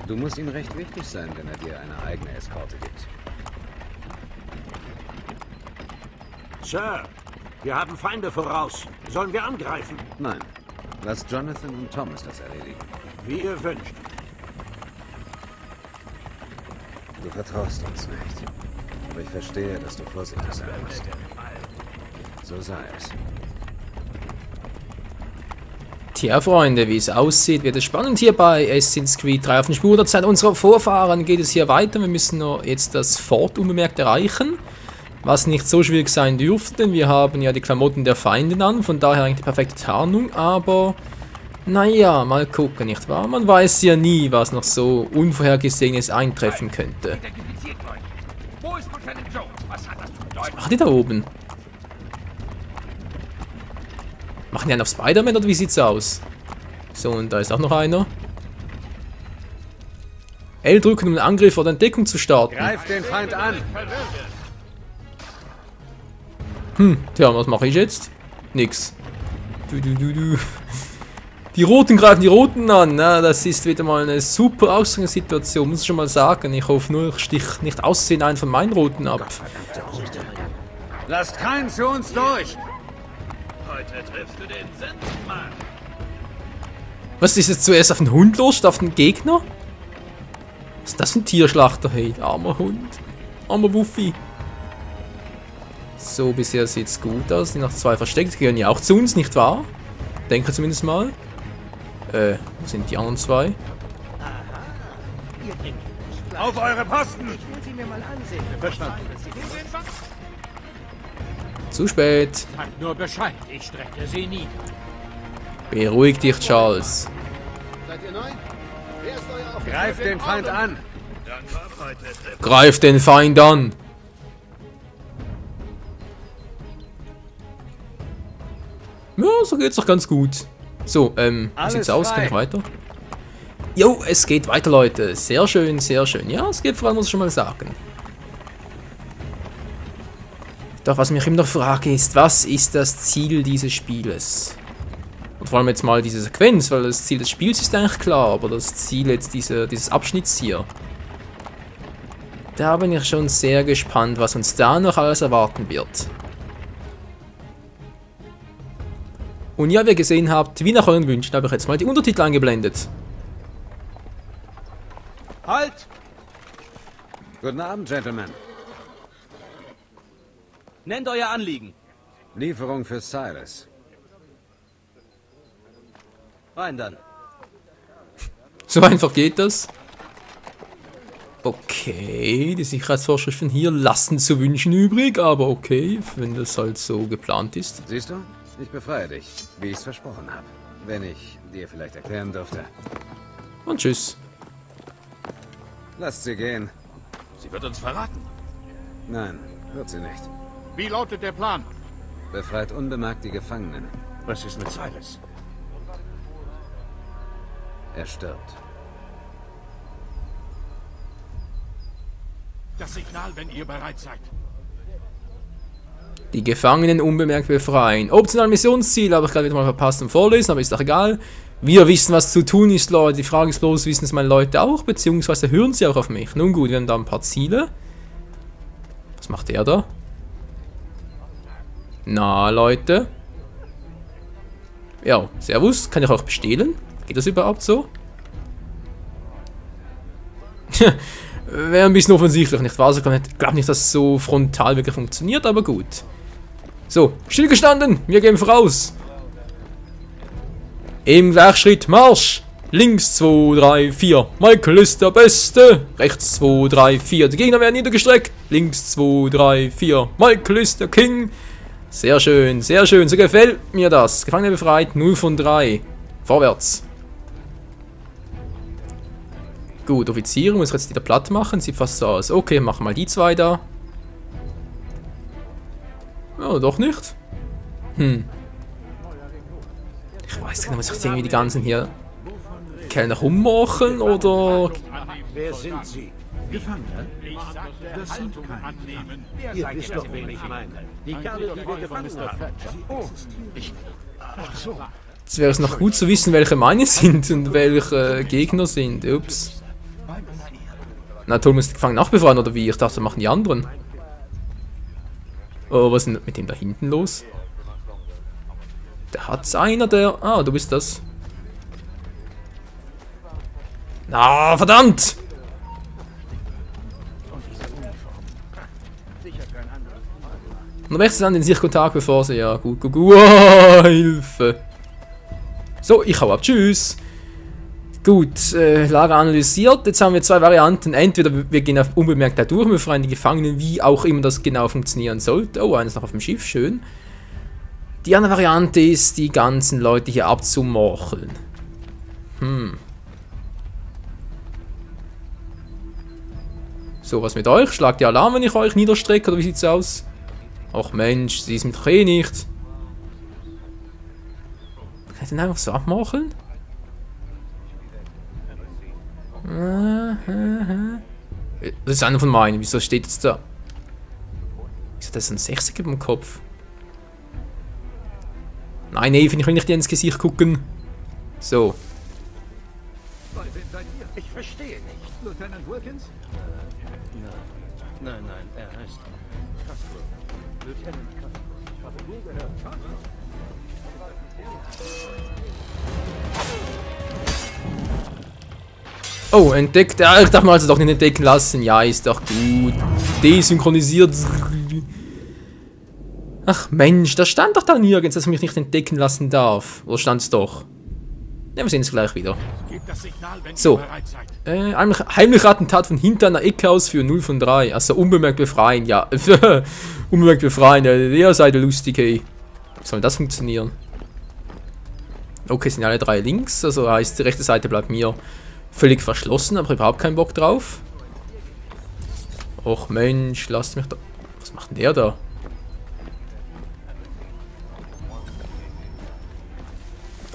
Du musst ihm recht wichtig sein, wenn er dir eine eigene Eskorte gibt. Sir, wir haben Feinde voraus. Sollen wir angreifen? Nein. Lass Jonathan und Thomas das erledigen. Wie ihr wünscht. Du vertraust uns nicht. Aber ich verstehe, dass du vorsichtig sein musst. So sei es. Tja, Freunde, wie es aussieht, wird es spannend hier bei Assassin's Creed 3 auf den Spuren der Zeit unserer Vorfahren. Geht es hier weiter. Wir müssen noch jetzt das Fort unbemerkt erreichen. Was nicht so schwierig sein dürfte, denn wir haben ja die Klamotten der Feinde an. Von daher eigentlich die perfekte Tarnung. Aber, naja, mal gucken, nicht wahr? Man weiß ja nie, was noch so Unvorhergesehenes eintreffen könnte. Was machen die da oben? Machen die einen auf Spider-Man oder wie sieht's aus? So, und da ist auch noch einer. L drücken, um einen Angriff oder Entdeckung zu starten. Greif den Feind an! Tja, was mache ich jetzt? Nix. Die Roten greifen die Roten an. Na, das ist wieder mal eine super Ausgangssituation, muss ich schon mal sagen. Ich hoffe nur, ich stich nicht aussehen einen von meinen Roten ab. Lasst keinen zu uns durch! Heute triffst du den Sandmann. Was ist jetzt zuerst auf den Hund los, statt auf den Gegner? Was ist das für ein Tierschlachter? Hey, armer Hund. Armer Wuffi. So, bisher sieht es gut aus. Die noch zwei versteckt. Die gehören ja auch zu uns, nicht wahr? Denke zumindest mal. Wo sind die anderen zwei? Auf eure Posten! Verstanden. Zu spät. Sagt nur Bescheid, ich strecke sie nie. Beruhig dich, Charles. Greif den Feind an! Greif den Feind an. Ja, so geht's doch ganz gut. So, wie sieht's aus? Kann ich weiter? Jo, es geht weiter, Leute. Sehr schön, sehr schön. Ja, es geht voran, muss ich schon mal sagen. Doch, was mich immer noch frage ist, was ist das Ziel dieses Spieles? Und vor allem jetzt mal diese Sequenz, weil das Ziel des Spiels ist eigentlich klar, aber das Ziel jetzt dieses Abschnitts hier. Da bin ich schon sehr gespannt, was uns da noch alles erwarten wird. Und ja, wie ihr gesehen habt, wie nach euren Wünschen, habe ich jetzt mal die Untertitel eingeblendet. Halt! Guten Abend, Gentlemen. Nennt euer Anliegen. Lieferung für Silas. Rein dann. So einfach geht das. Okay, die Sicherheitsvorschriften hier lassen zu wünschen übrig, aber okay, wenn das halt so geplant ist. Siehst du? Ich befreie dich, wie ich es versprochen habe. Wenn ich dir vielleicht erklären dürfte. Und tschüss. Lasst sie gehen. Sie wird uns verraten. Nein, wird sie nicht. Wie lautet der Plan? Befreit unbemerkt die Gefangenen. Was ist mit Silas? Er stirbt. Das Signal, wenn ihr bereit seid. Die Gefangenen unbemerkt befreien. Optional Missionsziel, habe ich gerade wieder mal verpasst zum Vorlesen, aber ist doch egal. Wir wissen, was zu tun ist, Leute. Die Frage ist bloß, wissen es meine Leute auch, beziehungsweise hören sie auch auf mich? Nun gut, wir haben da ein paar Ziele. Was macht der da? Na, Leute. Ja, servus. Kann ich auch bestehlen? Geht das überhaupt so? Wäre ein bisschen offensichtlich, nicht wahr? Ich glaube nicht, dass es so frontal wirklich funktioniert, aber gut. So, stillgestanden. Wir gehen voraus. Im Gleichschritt Marsch. Links 2, 3, 4. Michael ist der Beste. Rechts 2, 3, 4. Die Gegner werden niedergestreckt. Links 2, 3, 4. Michael ist der King. Sehr schön, sehr schön. So gefällt mir das. Gefangene befreit. 0 von 3. Vorwärts. Gut, Offiziere muss ich jetzt wieder platt machen. Sieht fast so aus. Okay, machen mal die zwei da. Ja, doch nicht. Ich weiß nicht, muss ich jetzt irgendwie die ganzen hier Kerl nach rummachen oder... Wer sind Sie? Gefangene? Das sind keine Gefangenen. Ihr wisst doch, wen ich meine. Die Kerle, die wir gefangen haben. Oh, ach so. Jetzt wäre es noch gut zu wissen, welche meine sind und welche Gegner sind. Ups. Na toll, muss die Gefangenen nachbefreien oder wie? Ich dachte, das machen die anderen. Oh, was ist denn mit dem da hinten los? Da hat's einer, der... Ah, du bist das. Na, verdammt! Und dann wechselt an den Sicherkontakt, bevor sie... Ja, gut. Hilfe! So, ich hau ab. Tschüss! Gut, Lager analysiert. Jetzt haben wir zwei Varianten. Entweder wir gehen auf unbemerkt da durch, wir befreien die Gefangenen, wie auch immer das genau funktionieren sollte. Oh, eines noch auf dem Schiff, schön. Die andere Variante ist, die ganzen Leute hier abzumorcheln. So, was mit euch? Schlagt ihr Alarm, wenn ich euch niederstrecke, oder wie sieht's aus? Ach Mensch, sie ist mit doch eh nicht. Kann ich den einfach so abmorcheln? Das ist einer von meinen. Wieso steht jetzt da? Wieso hat das ein Sechser im Kopf? Nein, nee, finde ich will nicht dir ins Gesicht gucken. So. Ich verstehe nicht. Lieutenant Wilkins? Nein, er heißt Castro. Lieutenant Castro. Ich habe nie gehört. Oh, entdeckt. Ja, ich darf mal also doch nicht entdecken lassen. Ja, ist doch gut. Desynchronisiert. Ach Mensch, da stand doch da nirgends, dass ich mich nicht entdecken lassen darf. Oder stand es doch? Ja, wir sehen es gleich wieder. So. Heimlich Attentat von hinter einer Ecke aus für 0 von 3. Also unbemerkt befreien, ja. Unbemerkt befreien, ja, ihr seid lustig, hey. Wie soll das funktionieren? Okay, sind alle drei links, also heißt die rechte Seite bleibt mir völlig verschlossen, aber überhaupt keinen Bock drauf. Och Mensch, lasst mich da... Was macht denn der da?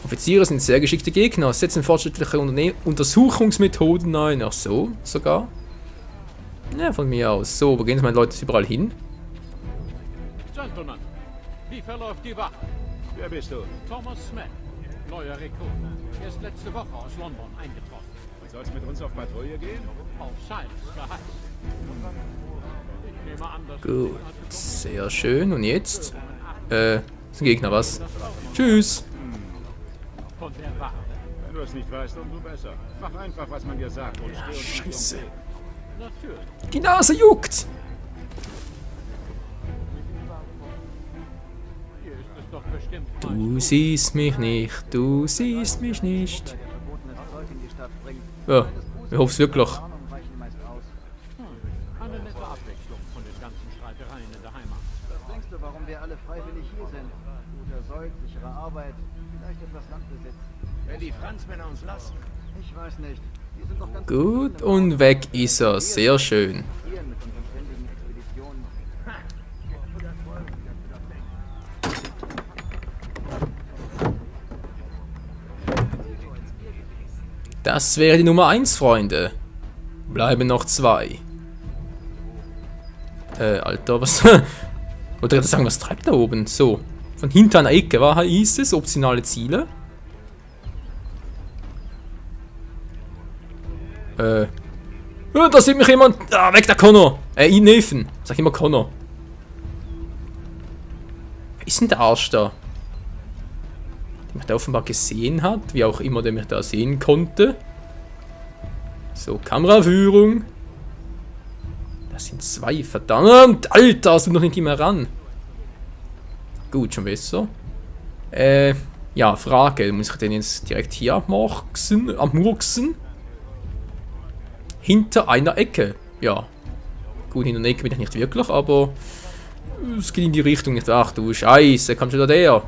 Offiziere sind sehr geschickte Gegner, setzen fortschrittliche Untersuchungsmethoden ein. Ach so, sogar. Ja, von mir aus. So, wo gehen meine Leute überall hin? Gentlemen, wie verläuft die Wache? Wer bist du? Thomas Smith, neuer Rekrut. Er ist letzte Woche aus London eingetroffen. Und sollst mit uns auf Patrouille gehen? Auf Scheins Geheiß. Ich nehme an, dass... Gut, sehr schön. Und jetzt? Ist ein Gegner, was? Tschüss. Von der Wache. Wenn du es nicht weißt, umso besser. Mach einfach, was man dir sagt und steh uns nicht Scheiße. Natürlich. Die Nase juckt. Hier ist es doch bestimmt... Du siehst mich nicht, du siehst mich nicht. Ja, ich hoffe es wirklich. Eine nette Abwechslung von den ganzen Streitereien in der Heimat. Was denkst du, warum wir alle freiwillig hier sind? Guter Sold, sichere Arbeit, vielleicht etwas Landbesitz. Wenn die Franzmänner uns lassen. Ich weiß nicht. Die sind doch ganz Gut, und weg ist er. Sehr schön. hier mit unseren ständigen Expeditionen. Das wäre die Nummer 1, Freunde. Bleiben noch 2. Alter, was... Wollte gerade sagen, was treibt da oben? So. Von hinter einer Ecke, war hieß es? Optionale Ziele. Da sieht mich jemand... Ah, weg der Connor! Ihn Neffen. Sag immer Connor. Wer ist denn der Arsch da? Der mich da offenbar gesehen hat. Wie auch immer der mich da sehen konnte. So, Kameraführung. Das sind 2, verdammt! Alter, hast du noch nicht mehr ran? Gut, schon besser. Ja, Frage. Muss ich den jetzt direkt hier abmurksen? Hinter einer Ecke. Ja. Gut, hinter einer Ecke bin ich nicht wirklich, aber es geht in die Richtung nicht. Ach du Scheiße, kommt schon da der.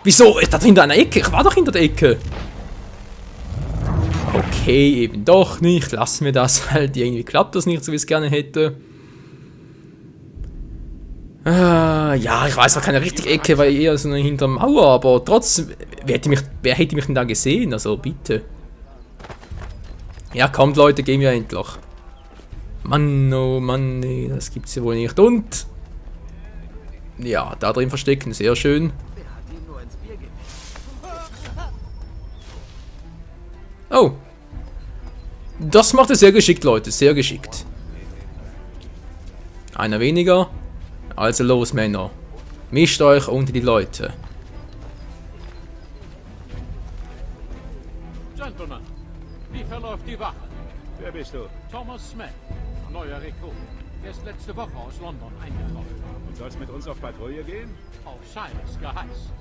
Wieso? Ich dachte hinter einer Ecke. Ich war doch hinter der Ecke. Okay, eben doch nicht. Lassen wir das halt. Irgendwie klappt das nicht, so wie ich es gerne hätte. Ja, ich weiß, war keine richtige Ecke, weil eher so eine hinter der Mauer, aber trotzdem, wer hätte mich denn da gesehen? Also bitte. Ja, kommt Leute, gehen wir endlich. Mann, oh Mann, nee, das gibt's ja wohl nicht. Und ja, da drin verstecken, sehr schön. Das macht er sehr geschickt, Leute. Sehr geschickt. Einer weniger. Also los, Männer. Mischt euch unter die Leute. Gentlemen, wie verläuft die Wache? Wer bist du? Thomas Smith, neuer Rekrut. Er ist letzte Woche aus London eingetroffen. Und sollst mit uns auf Patrouille gehen? Auf Silas Geheiß.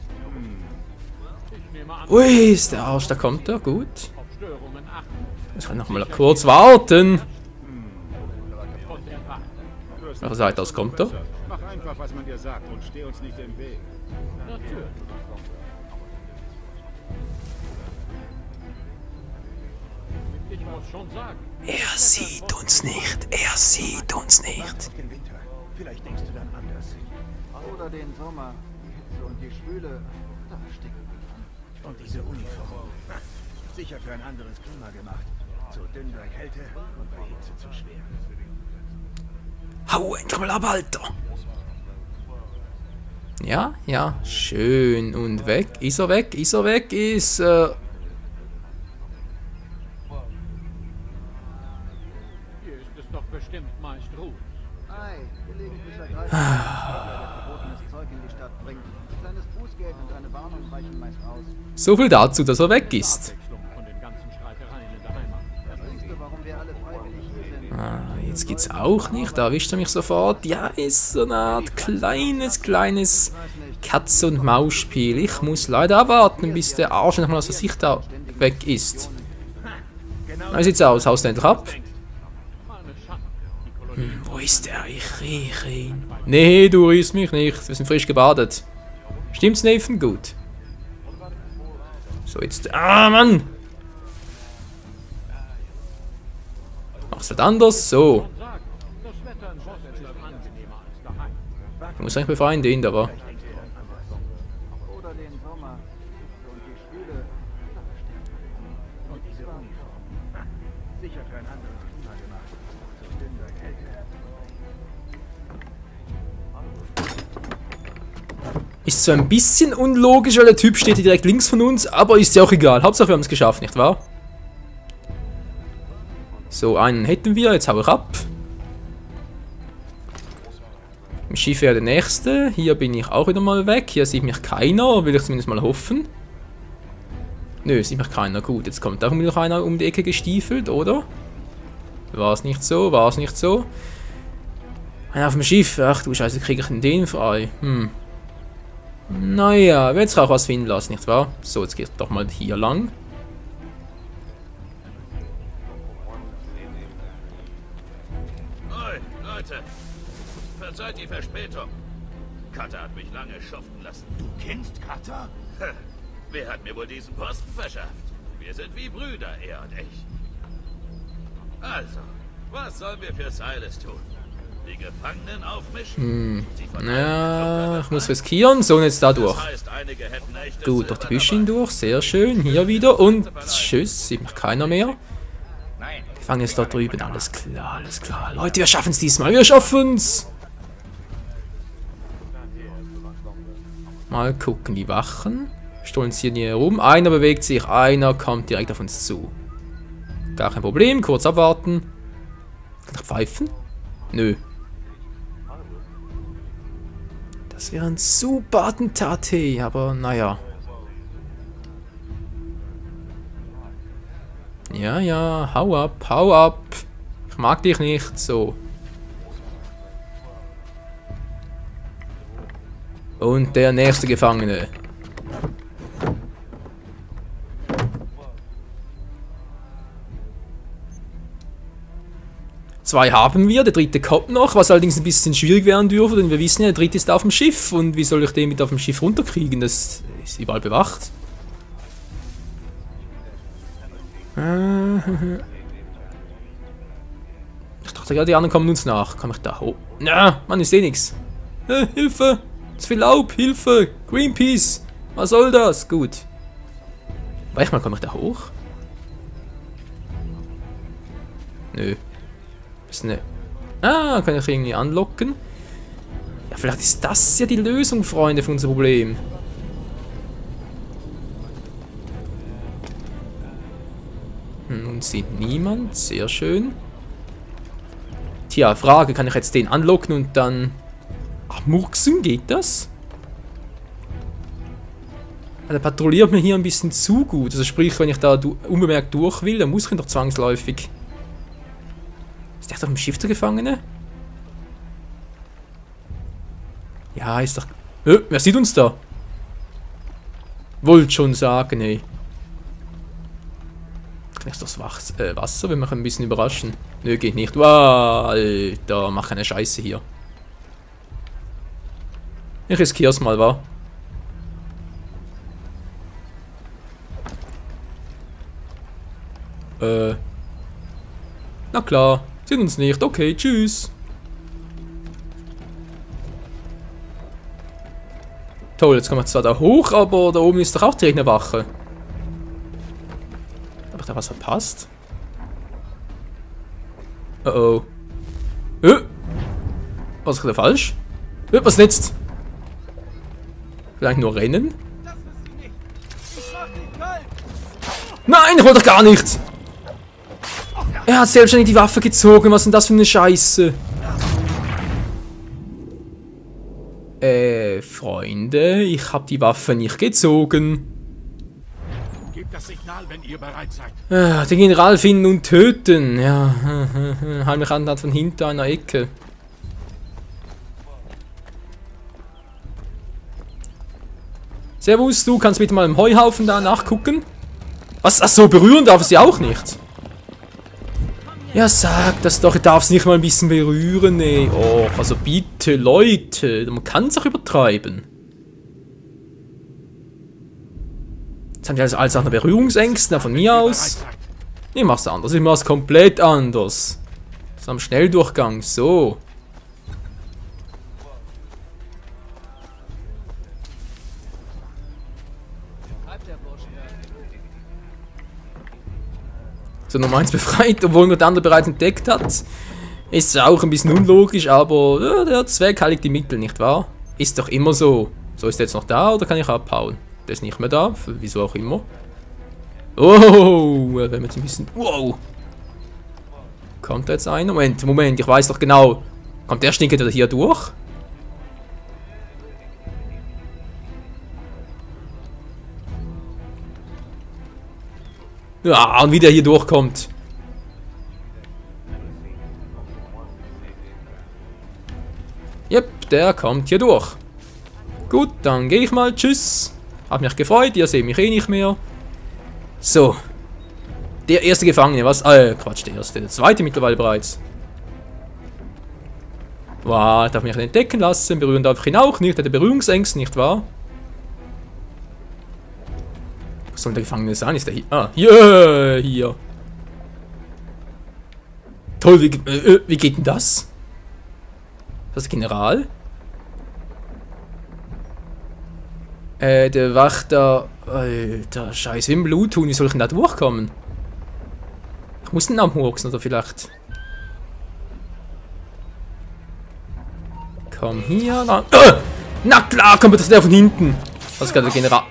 Ich nehme an, Ui, ist der Arsch, da kommt er. Gut. auf Störungen achten. Ich kann noch mal kurz warten. Und er war. Du hast Welcher Seite aus kommt er? Mach einfach, was man dir sagt und steh uns nicht im Weg. Natürlich. Ich muss schon sagen, Er sieht uns nicht. Er sieht uns nicht. Den Winter. Vielleicht denkst du dann anders. Oder den Sommer. Die Hitze und die Schwüle. Da sticken wir dran. Und diese Uniform. Sicher für ein anderes Klima gemacht. Zu dünn bei Kälte und bei Hitze zu schwer. Hau endlich mal ab, Alter. Ja, ja, schön. Und weg. Ist er weg? Ist er weg? Ist, hier ist es doch bestimmt meist ruhig. Ei, gelegentlich ergreifen, wer verbotenes Zeug in die Stadt bringt. Kleines Bußgeld und eine Warnung reichen meist aus. so viel dazu, dass er weg ist. Abwechslung von den ganzen Streitereien in der Heimat. Siehst du, warum wir alle freiwillig hier sind? Ah, jetzt geht's auch nicht. Da erwischt er mich sofort. Ja, ist so eine Art kleines Katz- und Maus-Spiel. Ich muss leider abwarten, bis der Arsch nochmal aus der Sicht da weg ist. Wie sieht's aus? Haust du endlich ab? Meine Schande. Die Kolonie Wo ist der? Ich rieche ihn. Nee, du riechst mich nicht. Wir sind frisch gebadet. Stimmt's, Nathan? Gut. So, jetzt... Ah, Mann! Mach's halt anders. So. sagen, das Wetter in Boston ist angenehmer als daheim. Ich muss eigentlich befreien, den da war. Oder den Sommer. Hitze und die Schwüle. Da sticken wir dran. Und diese Uniform. Sicher für ein anderes Klima gemacht. Zu dünn bei Kälte. Ist zwar ein bisschen unlogisch, weil der Typ steht hier direkt links von uns, aber ist ja auch egal. Hauptsache wir haben es geschafft, nicht wahr? So, einen hätten wir. Jetzt hau ich ab. Im Schiff wäre der nächste. Hier bin ich auch wieder mal weg. Hier sieht mich keiner, will ich zumindest mal hoffen. Nö, sieht mich keiner. Gut, jetzt kommt auch noch einer um die Ecke gestiefelt, oder? War es nicht so? War es nicht so? Einer auf dem Schiff. Ach du Scheiße, kriege ich denn den frei? Naja, wird sich auch was finden lassen, nicht wahr? So, jetzt geht doch mal hier lang. Oi, Leute. Verzeiht die Verspätung. Cutter hat mich lange schuften lassen. Du kennst Cutter? Wer hat mir wohl diesen Posten verschafft? Wir sind wie Brüder, er und ich. Also, was sollen wir für Silas tun? Die Gefangenen aufmischen? Sie von Ja, ich muss riskieren. So, und jetzt da durch. Das heißt, einige hätten echtes Gut, durch die Silber Büsche dabei. hindurch. Sehr schön. Hier wieder. Und tschüss. Sieht mich keiner mehr. Die fangen jetzt dort drüben. Alles klar, alles klar. Leute, wir schaffen es diesmal. Wir schaffen es. Mal gucken, die Wachen. Stolzieren hier rum. Einer bewegt sich. Einer kommt direkt auf uns zu. Gar kein Problem. Kurz abwarten. Kann ich pfeifen? Nö. Das wäre ein super Attentat, hey, aber naja. Ja, ja, hau ab, hau ab. Ich mag dich nicht, so. Und der nächste Gefangene. Zwei haben wir, der dritte kommt noch, was allerdings ein bisschen schwierig werden dürfte, denn wir wissen ja, der dritte ist auf dem Schiff. Und wie soll ich den mit auf dem Schiff runterkriegen? Das ist überall bewacht. Ich dachte gerade, die anderen kommen uns nach. Kann ich da hoch? Na, Mann, ich sehe nichts. Hilfe! Zu viel Laub, Hilfe! Greenpeace! Was soll das? Gut. Weich mal, komme ich da hoch? Nö. Ist ne. Ah, kann ich irgendwie anlocken? Ja, vielleicht ist das ja die Lösung, Freunde, für unser Problem. Und sind niemand. Sehr schön. Tja, Frage, kann ich jetzt den anlocken und dann... Ach, murksen, geht das? Der patrouilliert mir hier ein bisschen zu gut. Also sprich, wenn ich da unbemerkt durch will, dann muss ich ihn doch zwangsläufig... Ist der auf dem Schiff der Gefangene? Ja, ist doch... wer sieht uns da? Wollt schon sagen, ey. Kann ich das Wasser, wenn wir ein bisschen überraschen? Nö, geht nicht. Wow, Alter, mach eine Scheiße hier. Ich riskiere es mal, wa? Na klar, sieht uns nicht. Okay, tschüss. Toll, jetzt kommen wir zwar da hoch, aber da oben ist doch auch direkt eine Wache. Hab ich da was verpasst? Oh oh. Was ist da falsch? Was jetzt? Vielleicht nur rennen? Nein, ich wollte doch gar nichts! Er hat selbstständig die Waffe gezogen, was ist denn das für eine Scheiße? Freunde, ich habe die Waffe nicht gezogen. Gebt das Signal, wenn ihr bereit seid. Den General finden und töten. Ja, heimlich Antat von hinter einer Ecke. Servus, du kannst bitte mal im Heuhaufen da nachgucken. Was? Ach so, berühren darf sie auch nicht. Ja, sag das doch, ich darf es nicht mal ein bisschen berühren, ey. Oh, also bitte, Leute, man kann es auch übertreiben. Jetzt haben die alles auch noch Berührungsängste, von mir aus. Ich mach's anders, ich mach's komplett anders. Das ist am Schnelldurchgang, so. So, Nummer 1 befreit, obwohl nur der andere bereits entdeckt hat. Ist auch ein bisschen unlogisch, aber ja, der Zweck heiligt die Mittel, nicht wahr? Ist doch immer so. So, ist der jetzt noch da oder kann ich abhauen? Der ist nicht mehr da, wieso auch immer. Oh, wenn wir jetzt ein bisschen... Wow! Kommt da jetzt einer? Moment, ich weiß doch genau. Kommt der Stinker hier durch? Ja, und wie der hier durchkommt. Yep, der kommt hier durch. Gut, dann gehe ich mal. Tschüss. Hab mich gefreut, ihr seht mich eh nicht mehr. So. Der erste Gefangene, was? Quatsch, der erste. Der zweite mittlerweile bereits. Wow, ich darf mich nicht entdecken lassen. Berühren darf ich ihn auch nicht. Er hat Berührungsängste, nicht wahr? Was soll der Gefangene sein? Ist der hier? Ah, hier. Toll, wie geht denn das? Ist das General? Der wacht da... Alter, scheiße, im Blut tun. Wie soll ich denn da durchkommen? Ich muss den abmurksen, oder vielleicht... Komm hier, na klar, kommt das der von hinten. Das ist gerade der General...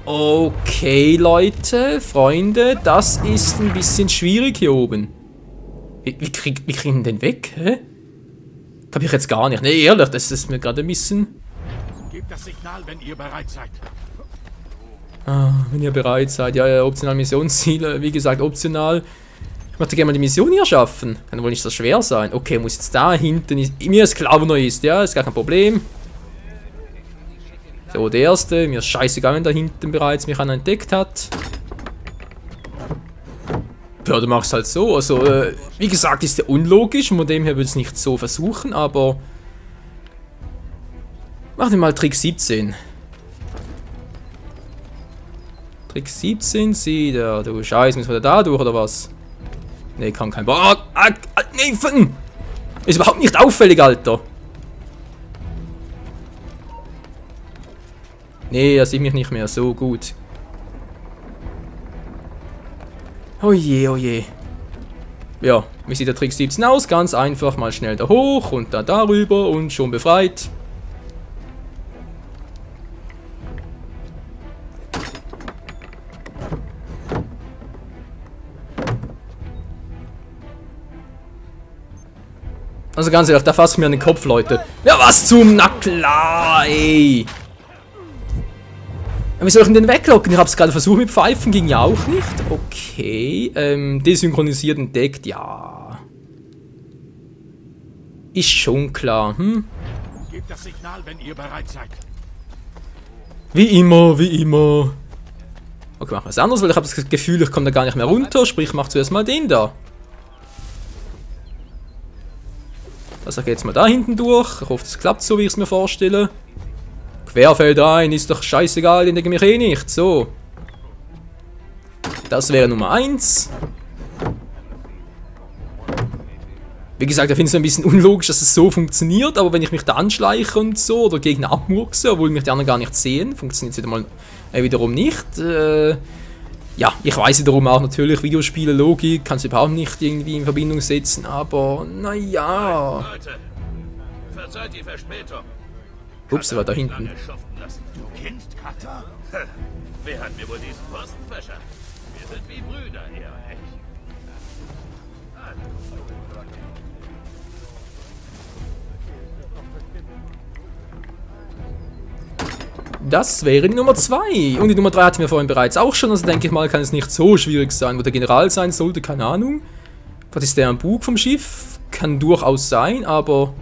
Okay, Leute, Freunde, das ist ein bisschen schwierig hier oben. Wie kriegen den weg, hä? Hab ich jetzt gar nicht. Ne, ehrlich, das ist mir gerade ein bisschen... Gebt das Signal, wenn ihr bereit seid. Ah, wenn ihr bereit seid. Ja, optional Missionsziele, wie gesagt, optional. Ich möchte gerne mal die Mission hier schaffen. Kann wohl nicht so schwer sein. Okay, muss jetzt da hinten... Mir ist klar, wo er ist, ja, ist gar kein Problem. So, der erste. Mir ist scheißegal, wenn da hinten bereits mich einer entdeckt hat. Ja, du machst halt so. Also, wie gesagt, ist der unlogisch. Von dem her würde ich es nicht so versuchen, aber... Mach dir mal Trick 17. Trick 17, sieh da. Du Scheiße, müssen wir da durch, oder was? Ne, kann kein... Nee, ist überhaupt nicht auffällig, Alter. Nee, er sieht mich nicht mehr. So gut. Oh je, oh je. Ja, wie sieht der Trick 17 aus? Ganz einfach. Mal schnell da hoch und dann darüber und schon befreit. Also ganz ehrlich, da fasst mir an den Kopf, Leute. Ja, was zum... Na klar, ey. Wie soll ich ihn denn weglocken? Ich habe es gerade versucht mit Pfeifen, ging ja auch nicht. Okay, desynchronisiert entdeckt, ja. Ist schon klar, hm? Gebt das Signal, wenn ihr bereit seid. Wie immer, wie immer. Okay, machen wir es anders, weil ich habe das Gefühl, ich komme da gar nicht mehr runter. Sprich, ich mache zuerst mal den da. Also geht jetzt mal da hinten durch. Ich hoffe, das klappt so, wie ich es mir vorstelle. Querfeld ein, ist doch scheißegal, den denke mich eh nicht. So. Das wäre Nummer 1. Wie gesagt, ich finde es ein bisschen unlogisch, dass es so funktioniert, aber wenn ich mich da anschleiche und so, oder Gegner abmurkse, obwohl mich die anderen gar nicht sehen, funktioniert es wiederum nicht. Ja, ich weiß wiederum auch natürlich, Videospiele, Logik, kannst du überhaupt nicht irgendwie in Verbindung setzen, aber naja. Leute, verzeiht die Verspätung. Ups, er war da hinten. Du kennst Kata? Wer hat mir wohl diesen Posten verschafft? Wir sind wie Brüder, er und ich. Das wäre die Nummer 2. Und die Nummer 3 hatten wir vorhin bereits auch schon, also denke ich mal, kann es nicht so schwierig sein. Wo der General sein sollte, keine Ahnung. Was ist der am Bug vom Schiff? Kann durchaus sein, aber...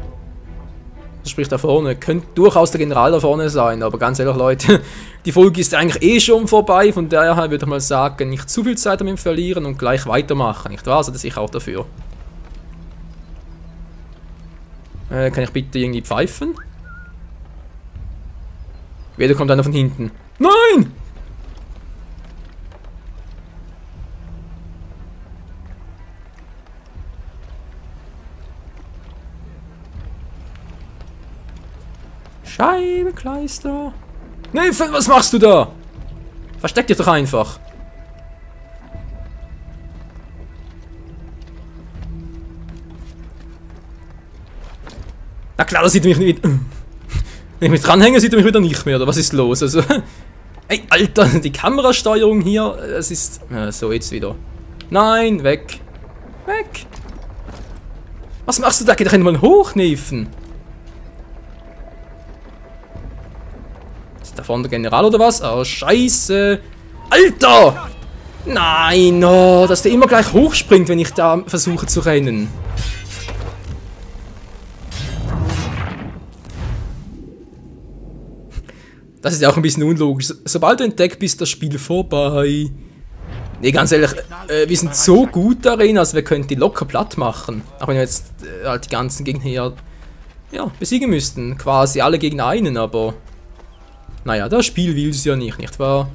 Das spricht da vorne. Könnte durchaus der General da vorne sein, aber ganz ehrlich, Leute, die Folge ist eigentlich eh schon vorbei, von daher würde ich mal sagen, nicht zu viel Zeit damit verlieren und gleich weitermachen, nicht wahr? Also das ich auch dafür. Kann ich bitte irgendwie pfeifen? Wieder kommt einer von hinten. Nein! Scheibenkleister. Nein, was machst du da? Versteck dich doch einfach. Na klar, das sieht mich nicht... Wenn ich mich dranhänge, sieht er mich wieder nicht mehr, oder was ist los? Also, ey, Alter, die Kamerasteuerung hier, es ist... so, jetzt wieder. Nein, weg. Weg. Was machst du da? Geh doch einmal hochnefen. Ist da vorne der General oder was? Oh, scheiße. Alter! Nein, oh, dass der immer gleich hochspringt, wenn ich da versuche zu rennen. Das ist ja auch ein bisschen unlogisch. Sobald du entdeckt bist, das Spiel vorbei. Nee, ganz ehrlich, wir sind so gut darin, also wir können die locker platt machen. Auch wenn wir jetzt halt die ganzen Gegner hier ja, besiegen müssten. Quasi alle gegen einen, aber... Naja, das Spiel will es ja nicht wahr?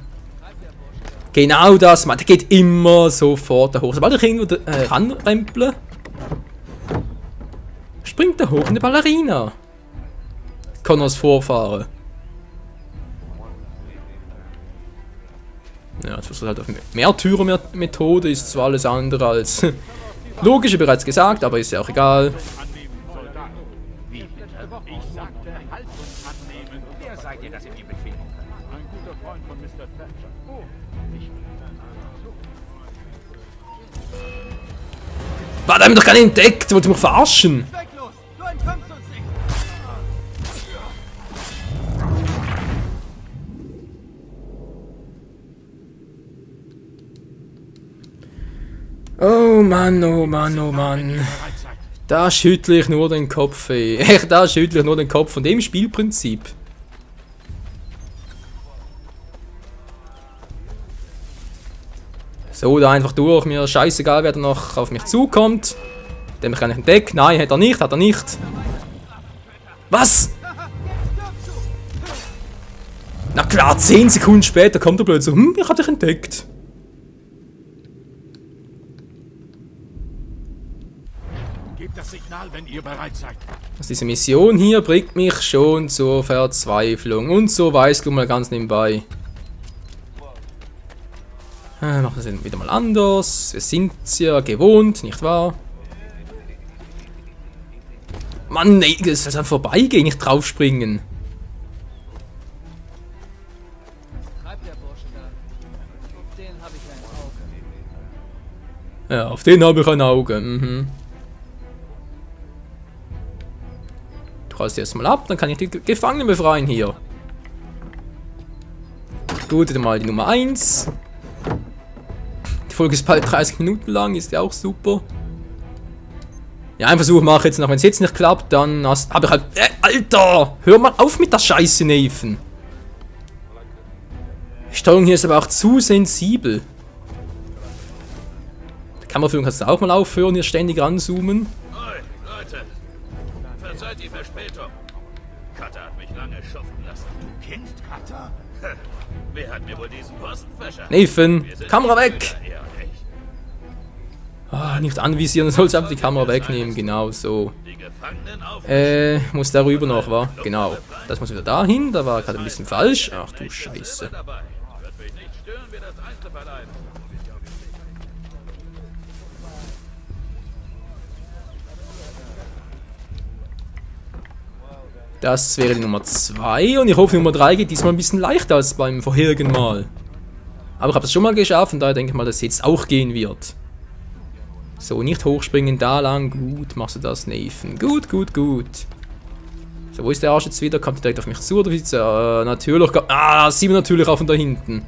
Genau das, man, der geht immer sofort da hoch. Sobald ich irgendwo ranremple, springt er hoch in die Ballerina. Connors Vorfahre. Ja, jetzt versucht halt auf Märtyrer-Methode, ist zwar alles andere als logisch, wie bereits gesagt, aber ist ja auch egal. Ich sagte, halt uns annehmen. Wer seid ihr, dass ihr die Befehle könnt? Ein guter Freund von Mr. Thatcher. Oh, ich... Warte, hab ich doch gar nicht entdeckt, wollte mich verarschen. Weg los! Du entkommst uns nicht! Oh Mann, oh Mann, oh Mann. Da schüttle ich nur den Kopf, ey. Echt, da schüttle ich nur den Kopf von dem Spielprinzip. So, da einfach durch. Mir scheißegal, wer da noch auf mich zukommt. Den ich gar nicht entdeckt. Nein, hat er nicht. Was? Na klar, 10 Sekunden später kommt er plötzlich. Ich hab dich entdeckt. Gebt das Signal, wenn ihr bereit seid. Also diese Mission hier bringt mich schon zur Verzweiflung. Und so weiß du mal ganz nebenbei. Machen wir es wieder mal anders. Wir sind es ja gewohnt, nicht wahr? Mann, nee, das soll dann vorbeigehen, nicht draufspringen. Treibt der Bursche da. Auf den habe ich ein Auge. Ja, auf den habe ich ein Auge. Mhm. Ich alles erstmal ab, dann kann ich die Gefangenen befreien hier. Gut, wieder mal die Nummer 1. Die Folge ist bald 30 Minuten lang, ist ja auch super. Ja, einen Versuch mache ich jetzt noch. Wenn es jetzt nicht klappt, dann habe ich halt... Alter! Hör mal auf mit der Scheiße, Nathan! Die Steuerung hier ist aber auch zu sensibel. Die Kameraführung kannst du auch mal aufhören, hier ständig ranzoomen. Oi, Leute! Verzeiht die Verspätung. Cutter hat mich lange schuften lassen. Du kennst Cutter? Wer hat mir wohl diesen Posten verschafft? Nathan, Wir sind Kamera wie weg! Brüder, er und ich. Ah, nicht anvisieren, du sollst einfach die Kamera wegnehmen, genau so. Die Gefangenen auf... Muss darüber noch, wa? Genau. Das muss wieder dahin, da war gerade ein bisschen falsch. Ach du Scheiße. dabei. Wird mich nicht stören, wir das einzuverleiben. Das wäre die Nummer 2 und ich hoffe, die Nummer 3 geht diesmal ein bisschen leichter als beim vorherigen Mal. Aber ich habe es schon mal geschafft und daher denke ich mal, dass es jetzt auch gehen wird. So, nicht hochspringen, da lang. Gut, machst du das, Nathan. Gut, gut, gut. So, wo ist der Arsch jetzt wieder? Kommt direkt auf mich zu oder wie sieht's? Natürlich. Das sieht man natürlich auch von da hinten.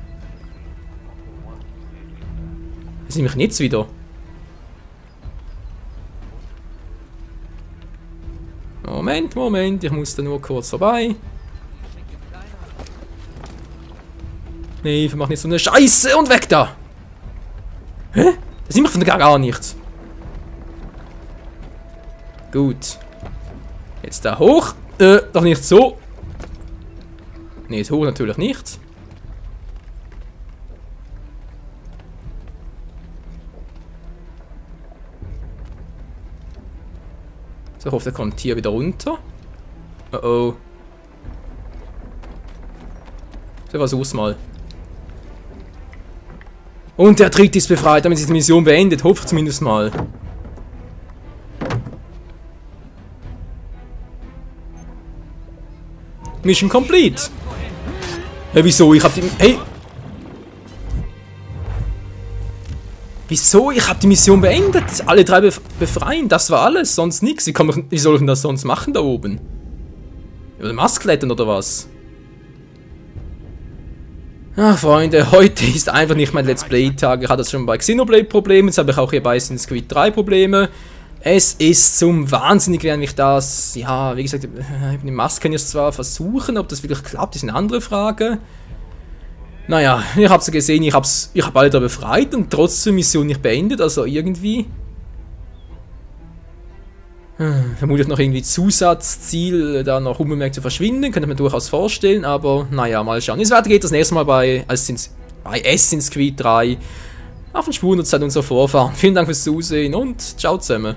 Das ist nämlich jetzt wieder. Moment, Moment, ich muss da nur kurz vorbei. Nee, mach nicht so eine Scheiße und weg da! Hä? Das sieht man von gar nichts. Gut. Jetzt da hoch. Doch nicht so. Nee, so hoch natürlich nicht. So, ich hoffe, der kommt hier wieder runter. Oh oh. So, versuch's mal. Und der Tritt ist befreit, damit ist die Mission beendet. Hoffe ich zumindest mal. Mission complete. Hey, wieso? Ich hab die... Hey! Wieso? Ich hab die Mission beendet. Alle 3 befreien. Das war alles. Sonst nichts. Wie soll ich denn das sonst machen da oben? Über den Mast klettern oder was? Ach, Freunde, heute ist einfach nicht mein Let's Play-Tag. Ich hatte das schon bei Xenoblade Probleme. Jetzt habe ich auch hier bei Assassin's Creed 3 Probleme. Es ist zum Wahnsinnig, wenn ich das... Ja, wie gesagt, die Mast kann ich jetzt zwar versuchen. Ob das wirklich klappt, ist eine andere Frage. Naja, ihr habt es ja gesehen, ich hab alle da befreit und trotzdem Mission nicht beendet, also irgendwie... Vermutlich noch irgendwie Zusatzziel, da noch unbemerkt zu verschwinden, könnte man durchaus vorstellen, aber naja, mal schauen. Es weitergeht das nächste Mal bei Assassin's Creed 3 auf den Spuren der Zeit unserer Vorfahren. Vielen Dank fürs Zusehen und ciao zusammen.